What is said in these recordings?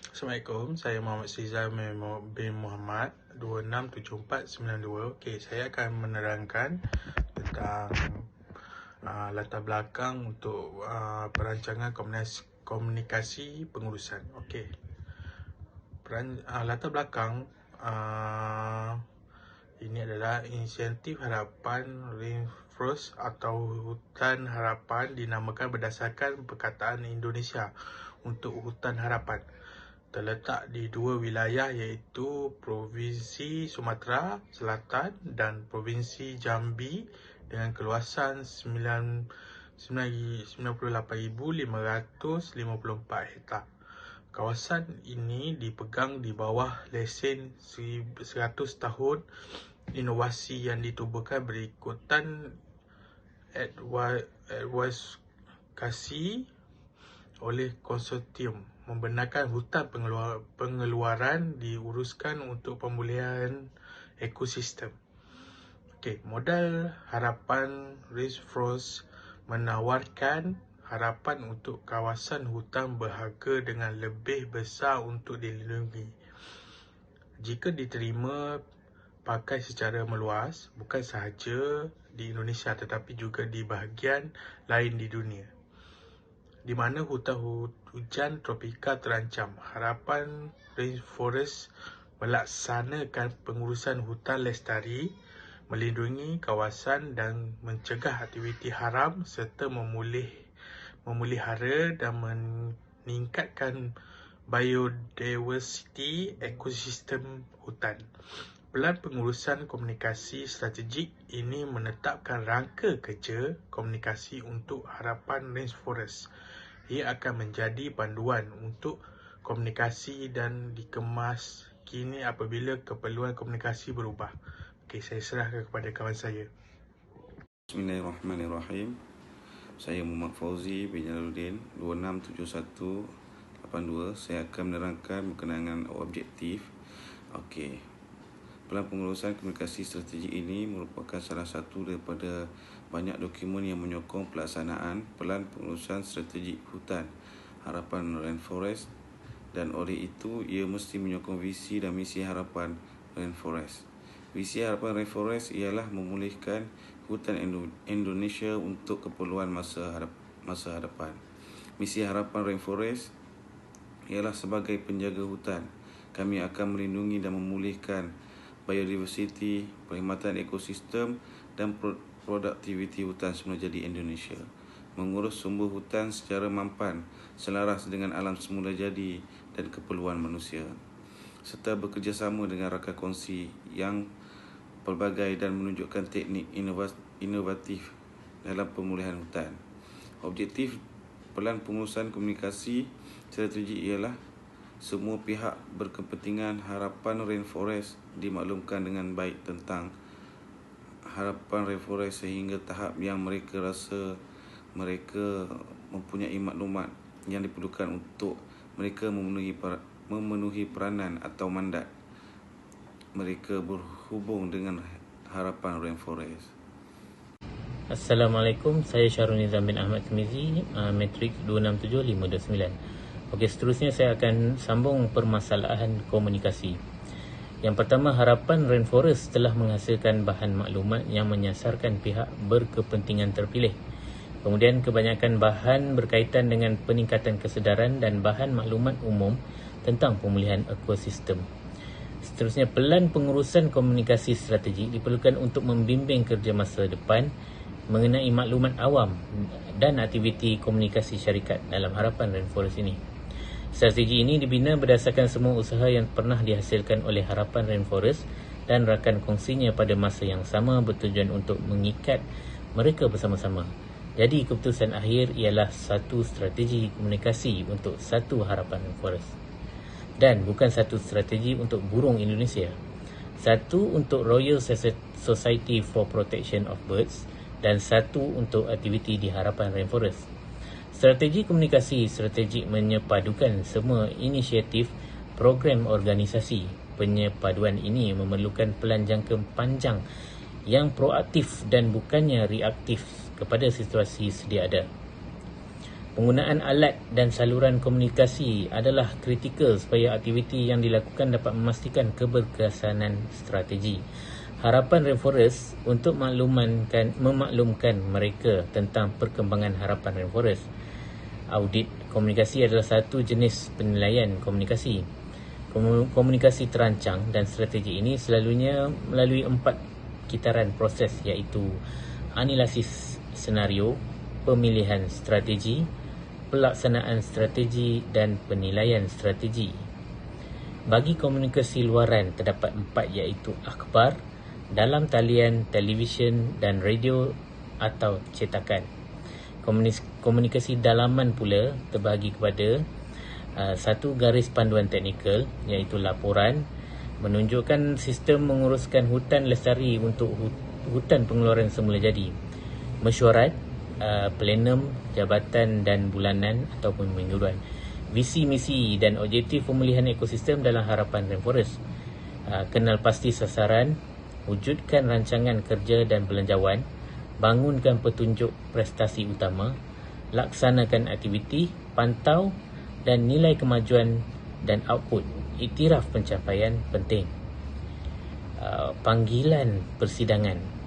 Assalamualaikum, saya Muhammad Sizal bin Muhammad 267492. Okey, saya akan menerangkan tentang latar belakang untuk perancangan komunikasi pengurusan. Okey. Latar belakang ini adalah inisiatif harapan Rainforest atau hutan harapan dinamakan berdasarkan perkataan Indonesia untuk hutan harapan. Terletak di dua wilayah iaitu Provinsi Sumatera Selatan dan Provinsi Jambi dengan keluasan 98,554 hektar. Kawasan ini dipegang di bawah lesen 100 tahun inovasi yang ditubuhkan berikutan advokasi oleh konsortium membenarkan hutan pengeluaran diuruskan untuk pemulihan ekosistem. Okey, modal harapan Rainforest menawarkan harapan untuk kawasan hutan berharga dengan lebih besar untuk dilindungi. Jika diterima pakai secara meluas, bukan sahaja di Indonesia tetapi juga di bahagian lain di dunia, di mana hujan tropika terancam. Harapan Rainforest melaksanakan pengurusan hutan lestari, melindungi kawasan dan mencegah aktiviti haram serta memelihara dan meningkatkan biodiversiti ekosistem hutan. Pelan pengurusan komunikasi strategik ini menetapkan rangka kerja komunikasi untuk harapan Rainforest. Ia akan menjadi panduan untuk komunikasi dan dikemas kini apabila keperluan komunikasi berubah. Okey, saya serahkan kepada kawan saya. Bismillahirrahmanirrahim. Saya Muhammad Fauzi bin Jalaluddin 267182. Saya akan menerangkan berkenaan objektif. Okey. Pelan pengurusan komunikasi strategik ini merupakan salah satu daripada banyak dokumen yang menyokong pelaksanaan pelan pengurusan strategik hutan harapan Rainforest, dan oleh itu ia mesti menyokong visi dan misi harapan Rainforest. Visi harapan Rainforest ialah memulihkan hutan Indonesia untuk keperluan masa hadapan. Misi harapan Rainforest ialah sebagai penjaga hutan, kami akan melindungi dan memulihkan biodiversiti, perkhidmatan ekosistem dan produktiviti hutan semula jadi Indonesia, mengurus sumber hutan secara mampan, selaras dengan alam semula jadi dan keperluan manusia, serta bekerjasama dengan rakan kongsi yang pelbagai dan menunjukkan teknik inovatif dalam pemulihan hutan. Objektif pelan pengurusan komunikasi strategik ialah semua pihak berkepentingan harapan Rainforest dimaklumkan dengan baik tentang harapan Rainforest sehingga tahap yang mereka rasa mereka mempunyai maklumat yang diperlukan untuk mereka memenuhi peranan atau mandat mereka berhubung dengan harapan Rainforest. Assalamualaikum, saya Syarul Nizam bin Ahmad Temizi, Matrix 267529. Okey, seterusnya saya akan sambung permasalahan komunikasi. Yang pertama, harapan Rainforest telah menghasilkan bahan maklumat yang menyasarkan pihak berkepentingan terpilih. Kemudian kebanyakan bahan berkaitan dengan peningkatan kesedaran dan bahan maklumat umum tentang pemulihan ekosistem. Seterusnya, pelan pengurusan komunikasi strategi diperlukan untuk membimbing kerja masa depan mengenai maklumat awam dan aktiviti komunikasi syarikat dalam harapan Rainforest ini. Strategi ini dibina berdasarkan semua usaha yang pernah dihasilkan oleh harapan Rainforest dan rakan kongsinya pada masa yang sama bertujuan untuk mengikat mereka bersama-sama. Jadi keputusan akhir ialah satu strategi komunikasi untuk satu harapan Rainforest. Dan bukan satu strategi untuk burung Indonesia. Satu untuk Royal Society for Protection of Birds dan satu untuk aktiviti di harapan Rainforest. Strategi komunikasi strategik menyepadukan semua inisiatif program organisasi. Penyepaduan ini memerlukan pelan jangka panjang yang proaktif dan bukannya reaktif kepada situasi sedia ada. Penggunaan alat dan saluran komunikasi adalah kritikal supaya aktiviti yang dilakukan dapat memastikan keberkesanan strategi. Harapan Rainforest untuk memaklumkan mereka tentang perkembangan harapan Rainforest. Audit komunikasi adalah satu jenis penilaian komunikasi. Komunikasi terancang dan strategi ini selalunya melalui 4 kitaran proses, iaitu analisis senario, pemilihan strategi, pelaksanaan strategi dan penilaian strategi. Bagi komunikasi luaran terdapat 4, iaitu akhbar, dalam talian, televisyen dan radio atau cetakan. Komunikasi dalaman pula terbahagi kepada satu, garis panduan teknikal, iaitu laporan menunjukkan sistem menguruskan hutan lestari untuk hutan pengeluaran semula jadi. Mesyuarat, plenum, jabatan dan bulanan ataupun mingguan. Visi, misi dan objektif pemulihan ekosistem dalam harapan Rainforest. Kenal pasti sasaran, wujudkan rancangan kerja dan belanjawan, bangunkan petunjuk prestasi utama, laksanakan aktiviti, pantau dan nilai kemajuan dan output. Iktiraf pencapaian penting. Panggilan persidangan.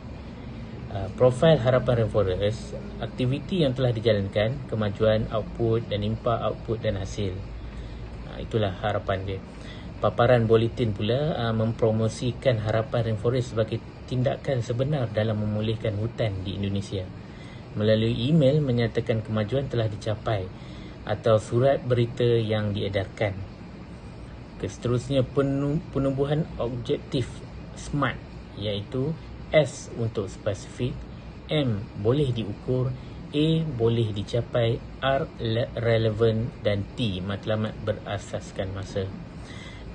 Profil harapan Rainforest, aktiviti yang telah dijalankan, kemajuan, output dan impak output dan hasil. Itulah harapan dia. Paparan buletin pula mempromosikan harapan Rainforest sebagai tindakan sebenar dalam memulihkan hutan di Indonesia. Melalui email menyatakan kemajuan telah dicapai atau surat berita yang diedarkan. Seterusnya, penumbuhan objektif SMART, iaitu S untuk spesifik, M boleh diukur, A boleh dicapai, R relevan dan T matlamat berasaskan masa.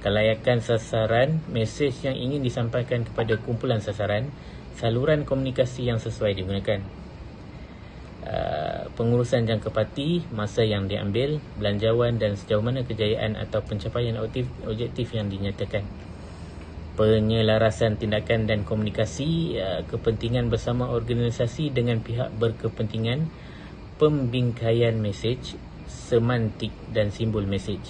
Kelayakan sasaran, mesej yang ingin disampaikan kepada kumpulan sasaran, saluran komunikasi yang sesuai digunakan. Pengurusan jangka pasti, masa yang diambil, belanjawan dan sejauh mana kejayaan atau pencapaian objektif yang dinyatakan. Penyelarasan tindakan dan komunikasi, kepentingan bersama organisasi dengan pihak berkepentingan, pembingkaian mesej, semantik dan simbol mesej.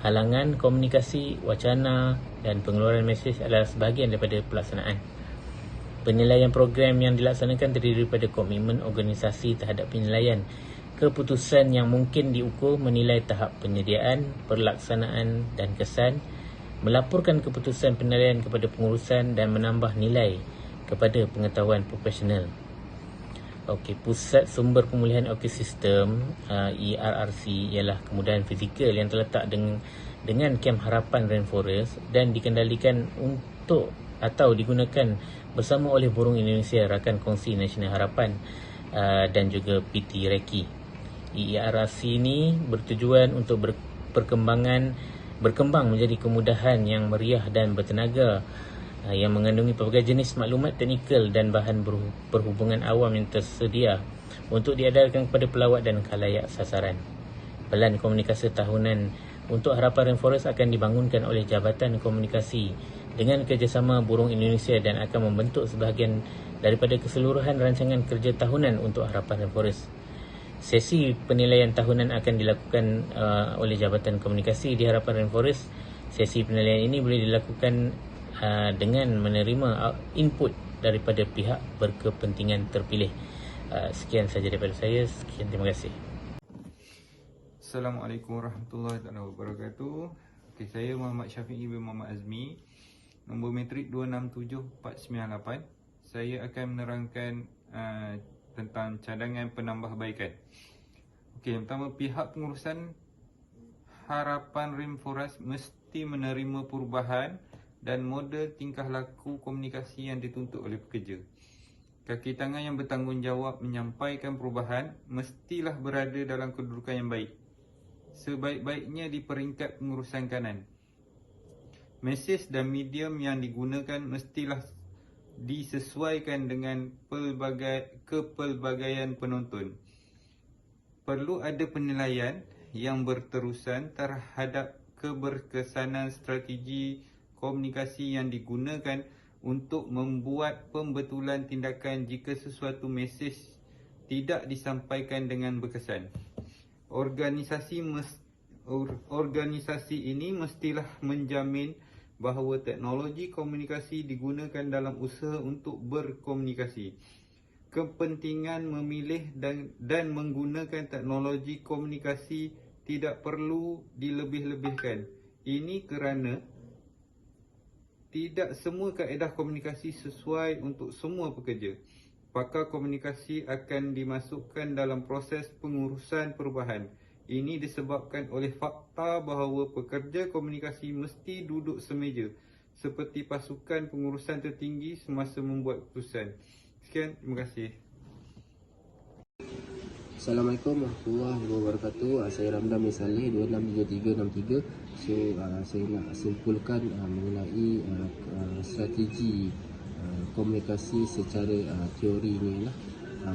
Halangan komunikasi, wacana dan pengeluaran mesej adalah sebahagian daripada pelaksanaan. Penilaian program yang dilaksanakan terdiri daripada komitmen organisasi terhadap penilaian. Keputusan yang mungkin diukur menilai tahap penyediaan, pelaksanaan dan kesan, melaporkan keputusan penilaian kepada pengurusan dan menambah nilai kepada pengetahuan profesional. Pusat Sumber Pemulihan Ekosistem ERRC ialah kemudahan fizikal yang terletak dengan kem harapan Rainforest dan dikendalikan untuk atau digunakan bersama oleh Burung Indonesia, Rakan Kongsi Nasional Harapan dan juga PT Reki. ERRC ini bertujuan untuk berkembang menjadi kemudahan yang meriah dan bertenaga yang mengandungi pelbagai jenis maklumat teknikal dan bahan perhubungan awam yang tersedia untuk diedarkan kepada pelawat dan khalayak sasaran. Pelan komunikasi tahunan untuk harapan Rainforest akan dibangunkan oleh Jabatan Komunikasi dengan kerjasama Burung Indonesia dan akan membentuk sebahagian daripada keseluruhan rancangan kerja tahunan untuk harapan Rainforest. Sesi penilaian tahunan akan dilakukan oleh Jabatan Komunikasi di harapan Rainforest. Sesi penilaian ini boleh dilakukan dengan menerima input daripada pihak berkepentingan terpilih. Sekian saja daripada saya. Sekian, terima kasih. Assalamualaikum warahmatullahi wabarakatuh. Saya Muhammad Syafi'i bin Muhammad Azmi, nombor metrik 267498. Saya akan menerangkan tentang cadangan penambahbaikan. Yang pertama, pihak pengurusan harapan Rainforest mesti menerima perubahan dan model tingkah laku komunikasi yang dituntut oleh pekerja. Kaki tangan yang bertanggungjawab menyampaikan perubahan mestilah berada dalam kedudukan yang baik, sebaik-baiknya di peringkat pengurusan kanan. Mesej dan medium yang digunakan mestilah disesuaikan dengan kepelbagaian penonton. Perlu ada penilaian yang berterusan terhadap keberkesanan strategi komunikasi yang digunakan untuk membuat pembetulan tindakan jika sesuatu mesej tidak disampaikan dengan berkesan. organisasi ini mestilah menjamin bahawa teknologi komunikasi digunakan dalam usaha untuk berkomunikasi. Kepentingan memilih dan menggunakan teknologi komunikasi tidak perlu dilebih-lebihkan. Ini kerana tidak semua kaedah komunikasi sesuai untuk semua pekerja. Pakar komunikasi akan dimasukkan dalam proses pengurusan perubahan. Ini disebabkan oleh fakta bahawa pekerja komunikasi mesti duduk semeja seperti pasukan pengurusan tertinggi semasa membuat keputusan. Sekian, terima kasih. Assalamualaikum warahmatullahi wabarakatuh. Saya Ramdan bin Saleh 267363. So saya nak simpulkan mengenai strategi komunikasi secara teori ni lah.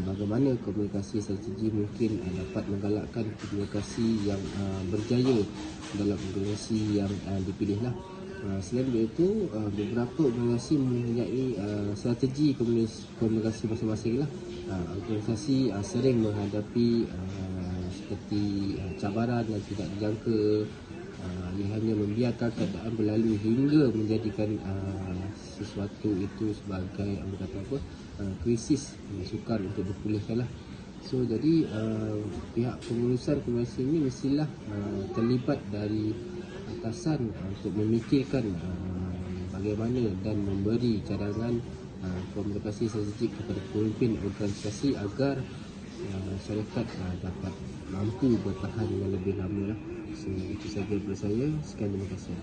Bagaimana komunikasi strategi mungkin dapat menggalakkan komunikasi yang berjaya dalam organisasi yang dipilih lah. Selain itu, beberapa organisasi mempunyai strategi komunikasi masing-masing lah. Organisasi sering menghadapi seperti cabaran yang tidak dijangka, ia hanya membiarkan keadaan berlalu hingga menjadikan sesuatu itu sebagai krisis sukar untuk dipulihkan lah. So jadi pihak pengurusan komunikasi ini mestilah terlibat dari atasan untuk memikirkan bagaimana dan memberi cadangan komunikasi strategik kepada pemimpin organisasi agar syarikat dapat mampu bertahan dengan lebih lama lah. So itu saja daripada saya. Sekian, terima kasih.